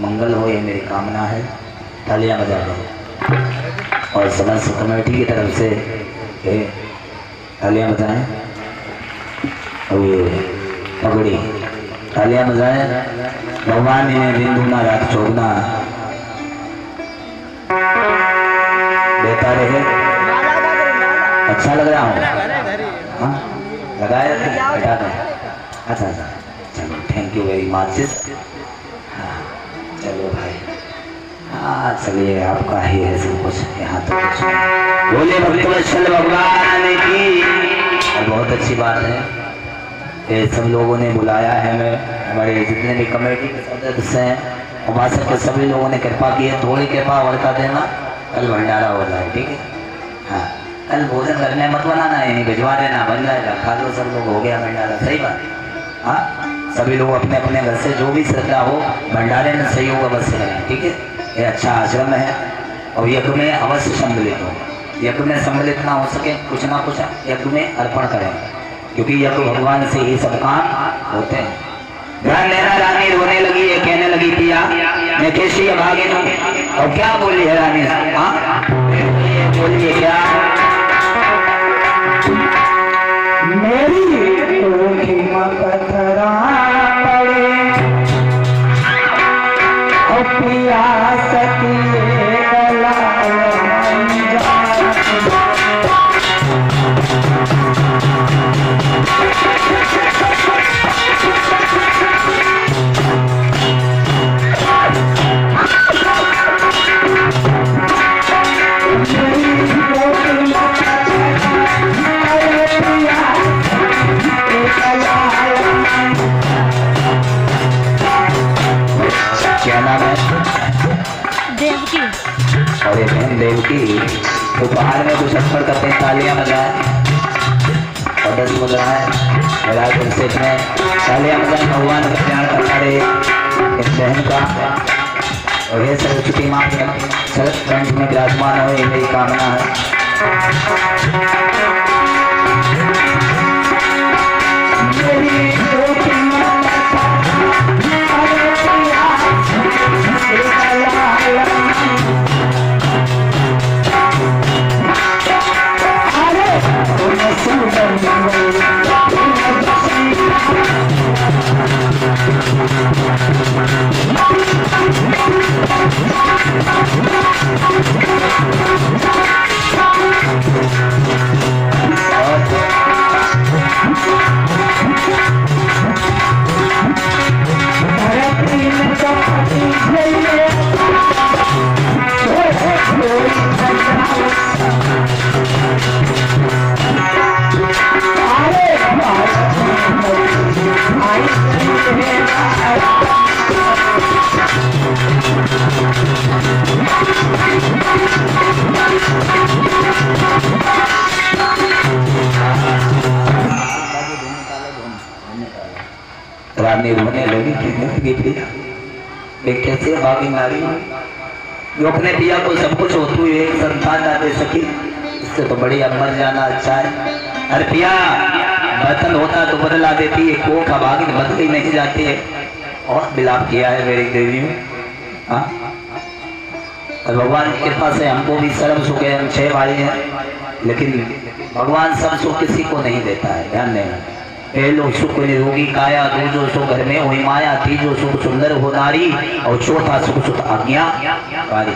मंगल हो, ये मेरी कामना है। तालियां बजा दो और समस्त कमेटी की तरफ से तालियां बजाएं और ये पगड़ी तालियां बजाएं। भगवान ने दिन दूना रात चौगुना देता रहे। अच्छा लग रहा हूँ? हाँ लगाए बेटा दो। अच्छा अच्छा चलो, थैंक यू वेरी मच। हाँ चलो भाई, हाँ चलिए, आपका ही है सब कुछ, यहाँ तो कुछ बोले भक्तवत्सल भगवान की। और बहुत अच्छी बात है, ये सब लोगों ने बुलाया है, हमें हमारे जितने भी कमेटी के सदस्य हैं, उपासक के सभी लोगों ने कृपा की है। थोड़ी कृपा और का देना, कल भंडारा हो जाए, ठीक है? हाँ कल भोजन करने मत बनाना है, भिजवा देना, बन जाएगा, खा लो सब लोग, हो गया भंडारा। सही बात। हाँ सभी लोग अपने अपने घर से जो भी श्रद्धा हो भंडारे में सहयोग अवश्य करें, ठीक है? ये अच्छा आश्रम है और यज्ञ में अवश्य सम्मिलित हो। यज्ञ में सम्मिलित ना हो सके, कुछ ना कुछ यज्ञ में अर्पण करें, क्योंकि यज्ञ भगवान से ही सब काम होते हैं। ध्यान देना, रानी रोने लगी है, कहने लगी पिया मैं कैसी अभागी हूँ। और क्या बोली है रानी? हाँ बोलिए क्या? मेरी पत्थरा पड़े और पिया सकी और ये बहन देवकी दोपहर में कुछ अक्षर करते हैं, तालियां बजाएं और 10 बोल रहा है राजपुर सेठ में तालियां बजाएं। भगवान का प्यार करता रहे इस बहन का। और ये सरस्वती माँ शरद कंठ में विराजमान हो, ये मेरी कामना है। रानी रोने लगी कैसे भागी नारी जो अपने पिया को सब कुछ होती है, एक संतान ना दे सकी, इससे तो बड़ी मर जाना अच्छा है। अरे पिया बर्तन होता तो बदला देती है, को का भागी बदली नहीं जाती है। और विलाप किया है मेरी देवी में। हाँ और भगवान की कृपा से हमको भी सर्व सुख है। हम 6 भाई हैं, लेकिन भगवान सब सुख किसी को नहीं देता है, ध्यान देना। पहलो सुख निरोगी काया, दूजो सुख घर में हुई माया, तीजो सुख सुंदर हो नारी और चौथा सुख सुख आज्ञा कारी।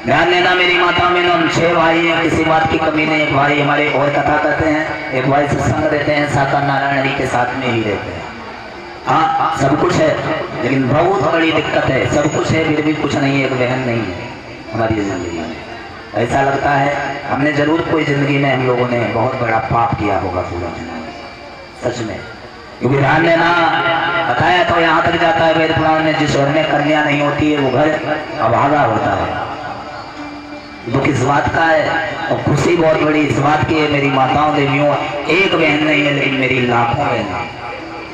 ध्यान देना मेरी माता में हम 6 भाई हैं, किसी बात की कमी नहीं। एक भाई हमारे और कथा करते हैं, एक भाई सत्संग रहते हैं, साकार नारायण जी के साथ में ही रहते हैं। हाँ सब कुछ है, लेकिन बहुत बड़ी दिक्कत है। सब कुछ है फिर भी कुछ नहीं है, एक बहन नहीं है हमारी जिंदगी में। ऐसा लगता है हमने जरूर कोई जिंदगी में हम लोगों ने बहुत बड़ा पाप किया होगा पूरा सच में। क्योंकि ध्यान देना, बताया तो यहाँ तक जाता है वेद पुराण में, जिस घर में कन्या नहीं होती है वो घर अभागा होता है। दुख इस बात का है और खुशी बहुत बड़ी इस बात की है। मेरी माताओं देवियों, एक बहन नहीं है लेकिन मेरी लाखों बहन।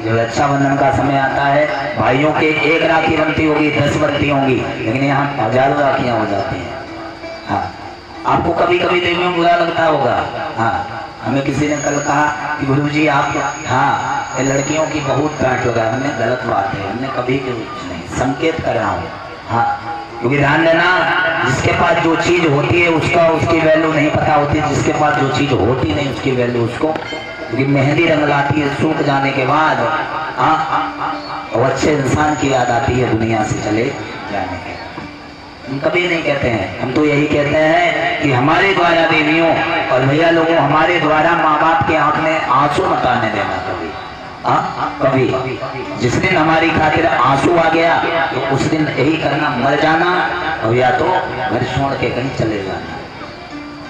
जब रक्षाबंधन का समय आता है, भाइयों के 1 राखी बनती होगी, 10 बनती होंगी, लेकिन यहाँ हजारों राखियाँ हो जाती हैं। हाँ आपको कभी कभी देवियों बुरा लगता होगा। हाँ हमें किसी ने कल कहा कि गुरुजी आप, हाँ लड़कियों की बहुत गांठ लगा। हमने गलत बात है, हमने कभी कुछ नहीं, संकेत कर रहा हूँ। हाँ, क्योंकि ध्यान देना, जिसके पास जो चीज होती है उसका उसकी वैल्यू नहीं पता होती, जिसके पास जो चीज होती नहीं उसकी वैल्यू उसको, क्योंकि मेहंदी रंग लाती है सूख जाने के बाद, वो अच्छे इंसान की याद आती है दुनिया से चले जाने के। हम कभी नहीं कहते हैं, हम तो यही कहते हैं कि हमारे द्वारा देवियों और भैया लोगों, हमारे द्वारा माँ बाप के आंख में आंसू मत आने देना कभी। कभी जिस दिन हमारी खातिर आंसू आ गया तो उस दिन यही करना, मर जाना और या तो घर छोड़ के कहीं चले जाना।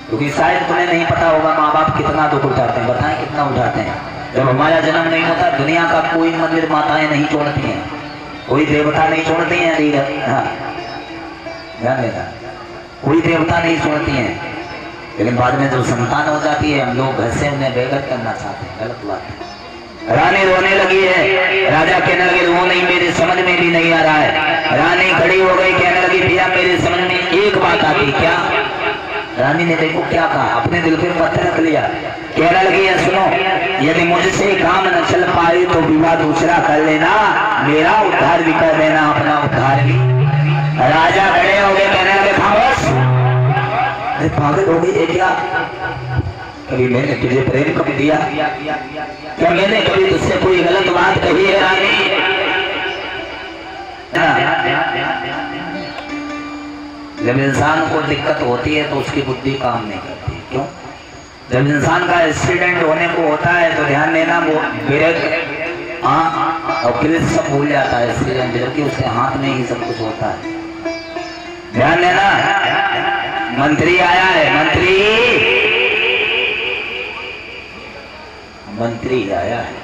क्योंकि शायद तुम्हें नहीं पता होगा माँ बाप कितना दुख उठाते हैं, बताएं कितना उठाते हैं। जब हमारा जन्म नहीं होता, दुनिया का कोई मंदिर माताएं नहीं छोड़ती हैं, कोई देवता नहीं छोड़ती हैं। हाँ, ध्यान देना, कोई देवता नहीं छोड़ती हैं, लेकिन बाद में जब संतान हो जाती है हम लोग घर से उन्हें बेघर करना चाहते हैं। गलत बात है। रानी रोने लगी है, राजा कहने लगे वो नहीं, मेरे समझ में भी नहीं आ रहा है। रानी खड़ी हो गई, कहने लगी भैया मेरे समझ में एक बात आती। क्या? रानी ने देखो क्या कहा, अपने दिल पे पत्थर रख लिया। कहने लगी है सुनो, यदि मुझसे काम न चल पाए तो विवाह दूसरा कर लेना, मेरा उद्धार भी कर देना, अपना उद्धार भी। राजा खड़े हो गए, कहने लगे खामोश, अरे पागल हो गई है क्या? कभी मैंने तुझे प्रेम कब दिया? क्या मैंने कभी तुझसे कोई गलत बात कही है रानी? जब इंसान को दिक्कत होती है तो उसकी बुद्धि काम नहीं करती। क्यों? जब इंसान का एक्सीडेंट होने को होता है तो ध्यान देना, वो ब्रेक और क्लिच सब भूल जाता है एक्सीडेंट, जबकि उसके हाथ में ही सब कुछ होता है। ध्यान देना, मंत्री आया है, मंत्री आया है।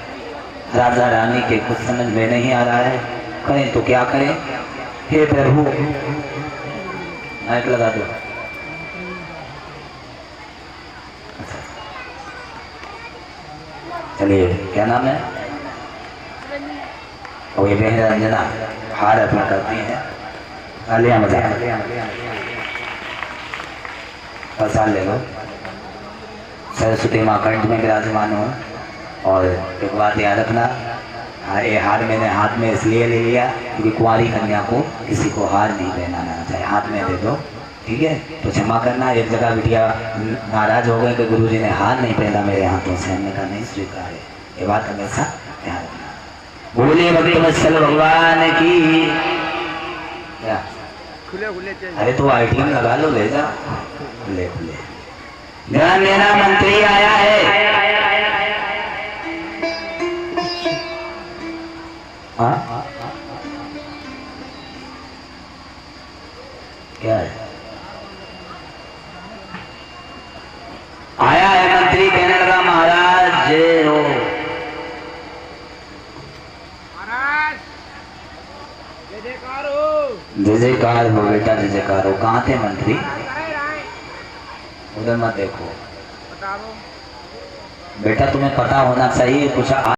राजा रानी के कुछ समझ में नहीं आ रहा है, करें तो क्या करें? हे प्रभु, माइक लगा दो। चलिए, क्या नाम है? और ये बहन रंजना हार अपना करती हैं। तालियां बजा, प्रसाद ले लो। सरस्वती माँ कंठ में विराजमान हो। और एक बात याद रखना, ये हार मैंने हाथ में इसलिए ले लिया क्योंकि कुंवारी कन्या को किसी को हार नहीं पहनाना चाहिए, हाथ में दे दो, ठीक है? तो क्षमा करना, एक जगह बिटिया नाराज हो गए कि गुरुजी ने हार नहीं पहना मेरे हाथों से, हमने कहा नहीं स्वीकार है। ये बात हमेशा ध्यान रखना। बोलिए भक्तवत्सल भगवान की। क्या अरे तो आईटीएम लगा लो, ले जा, खुले खुले। ध्यान देना, मंत्री आया है। क्या है? आया है मंत्री, कहने लगा महाराज जय हो। महाराज जय जयकार हो। जय जयकार हो बेटा, जय जयकार हो। कहाँ थे मंत्री? उधर मत देखो बेटा, तुम्हें पता होना चाहिए कुछ।